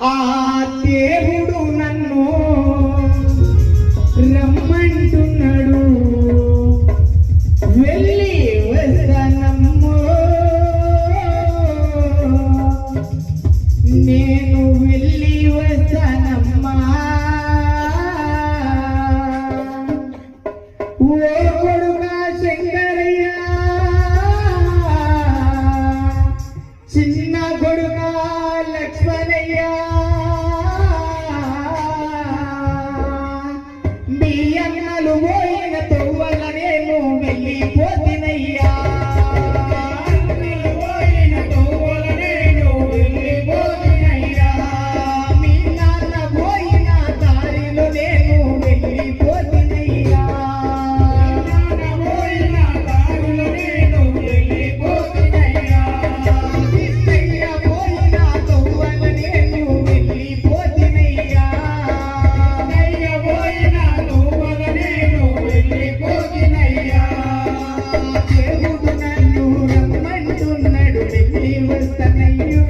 ఆ దేవుడు నన్ను రమ్మంటున్నాడు, వెళ్ళి వస్తానమ్మో, నేను వెళ్ళి వస్తానమ్మా. ఓ కొడుకా శంకరయ్య, చిన్న కొడుకా లక్ష్మణయ్య, మీ అన్నలు పోయిన తొవ్వల నేను వెళ్ళిపోతినయ్యా. మీ నాన్న పోయిన దారిలో నేను వెళ్ళిపోతినయ్యా. కృష్ణయ్య పోయిన తొవ్వల నేను వెళ్ళిపోతినయ్యా. దేవుడు నన్ను రమ్మంటున్నాడు, వెళ్ళి వస్తానయ్యో.